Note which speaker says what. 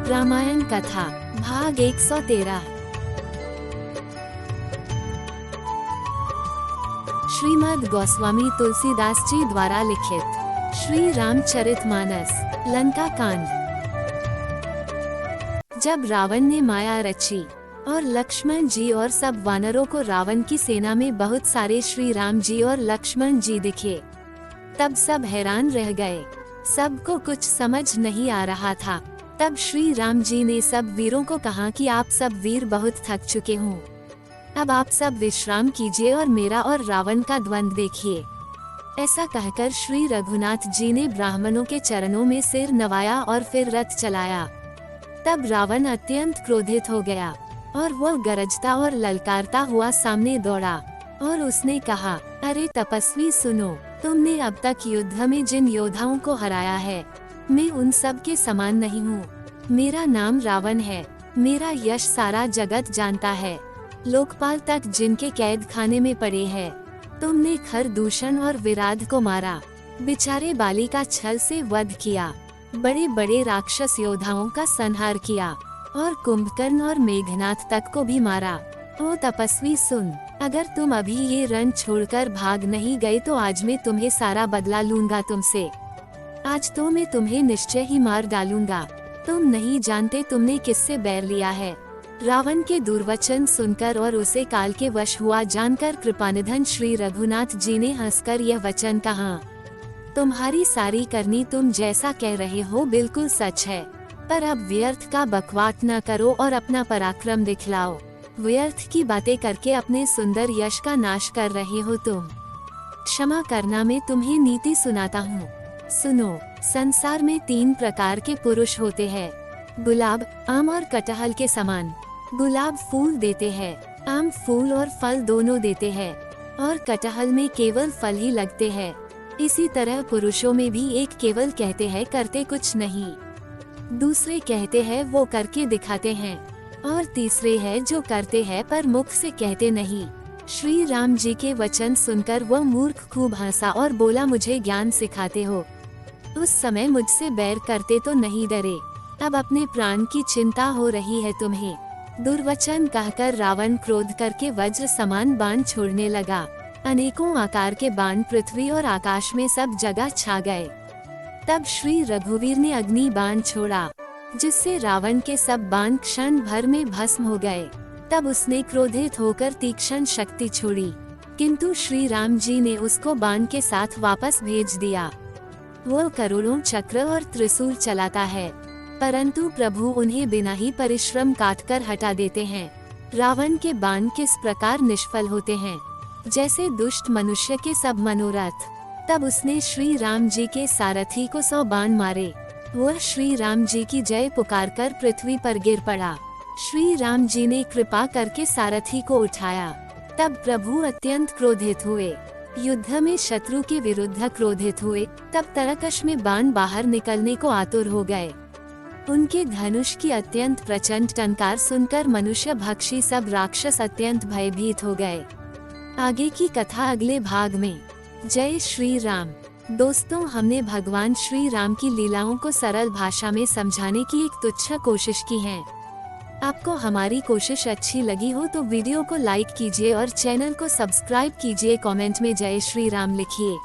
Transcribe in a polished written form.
Speaker 1: रामायण कथा भाग 113। श्रीमद् गोस्वामी तुलसीदास जी द्वारा लिखित श्री रामचरितमानस लंका कांड। जब रावण ने माया रची और लक्ष्मण जी और सब वानरों को रावण की सेना में बहुत सारे श्री राम जी और लक्ष्मण जी दिखे, तब सब हैरान रह गए। सबको कुछ समझ नहीं आ रहा था। तब श्री राम जी ने सब वीरों को कहा कि आप सब वीर बहुत थक चुके हों, अब आप सब विश्राम कीजिए और मेरा और रावण का द्वंद्व देखिए। ऐसा कहकर श्री रघुनाथ जी ने ब्राह्मणों के चरणों में सिर नवाया और फिर रथ चलाया। तब रावण अत्यंत क्रोधित हो गया और वह गरजता और ललकारता हुआ सामने दौड़ा और उसने कहा, अरे तपस्वी सुनो, तुमने अब तक युद्ध में जिन योद्धाओं को हराया है, मैं उन सब के समान नहीं हूँ। मेरा नाम रावण है, मेरा यश सारा जगत जानता है। लोकपाल तक जिनके कैद खाने में पड़े हैं। तुमने खरदूषण और विराध को मारा, बेचारे बाली का छल से वध किया, बड़े बड़े राक्षस योद्धाओं का संहार किया और कुंभकर्ण और मेघनाथ तक को भी मारा। ओ तपस्वी सुन, अगर तुम अभी ये रण छोड़कर भाग नहीं गए तो आज मैं तुम्हें सारा बदला लूंगा तुमसे। आज तो मैं तुम्हें निश्चय ही मार डालूंगा। तुम नहीं जानते तुमने किससे बैर लिया है। रावण के दुर्वचन सुनकर और उसे काल के वश हुआ जानकर कृपानिधन श्री रघुनाथ जी ने हंसकर यह वचन कहा, तुम्हारी सारी करनी तुम जैसा कह रहे हो बिल्कुल सच है, पर अब व्यर्थ का बकवाट न करो और अपना पराक्रम दिखलाओ। व्यर्थ की बातें करके अपने सुंदर यश का नाश कर रहे हो तुम। क्षमा करना, मैं तुम्हें नीति सुनाता हूँ। सुनो, संसार में 3 प्रकार के पुरुष होते हैं, गुलाब, आम और कटहल के समान। गुलाब फूल देते हैं, आम फूल और फल दोनों देते हैं, और कटहल में केवल फल ही लगते हैं। इसी तरह पुरुषों में भी एक केवल कहते हैं करते कुछ नहीं, दूसरे कहते हैं वो करके दिखाते हैं, और तीसरे है जो करते हैं पर मुख से कहते नहीं। श्री राम जी के वचन सुनकर वह मूर्ख खूब हंसा और बोला, मुझे ज्ञान सिखाते हो। उस समय मुझसे बैर करते तो नहीं डरे, अब अपने प्राण की चिंता हो रही है तुम्हें। दुर्वचन कहकर रावण क्रोध करके वज्र समान बाण छोड़ने लगा। अनेकों आकार के बाण पृथ्वी और आकाश में सब जगह छा गए। तब श्री रघुवीर ने अग्नि बाण छोड़ा, जिससे रावण के सब बाण क्षण भर में भस्म हो गए। तब उसने क्रोधित होकर तीक्ष्ण शक्ति छोड़ी, किंतु श्री राम जी ने उसको बाण के साथ वापस भेज दिया। वो करोड़ों चक्र और त्रिशूल चलाता है, परंतु प्रभु उन्हें बिना ही परिश्रम काटकर हटा देते हैं। रावण के बाण किस प्रकार निष्फल होते हैं, जैसे दुष्ट मनुष्य के सब मनोरथ। तब उसने श्री राम जी के सारथी को 100 बाण मारे। वह श्री राम जी की जय पुकारकर पृथ्वी पर गिर पड़ा। श्री राम जी ने कृपा करके सारथी को उठाया। तब प्रभु अत्यंत क्रोधित हुए, युद्ध में शत्रु के विरुद्ध क्रोधित हुए। तब तरकश में बाण बाहर निकलने को आतुर हो गए। उनके धनुष की अत्यंत प्रचंड टंकार सुनकर मनुष्य भक्षी सब राक्षस अत्यंत भयभीत हो गए। आगे की कथा अगले भाग में। जय श्री राम। दोस्तों, हमने भगवान श्री राम की लीलाओं को सरल भाषा में समझाने की एक तुच्छ कोशिश की है। आपको हमारी कोशिश अच्छी लगी हो तो वीडियो को लाइक कीजिए और चैनल को सब्सक्राइब कीजिए। कमेंट में जय श्री राम लिखिए।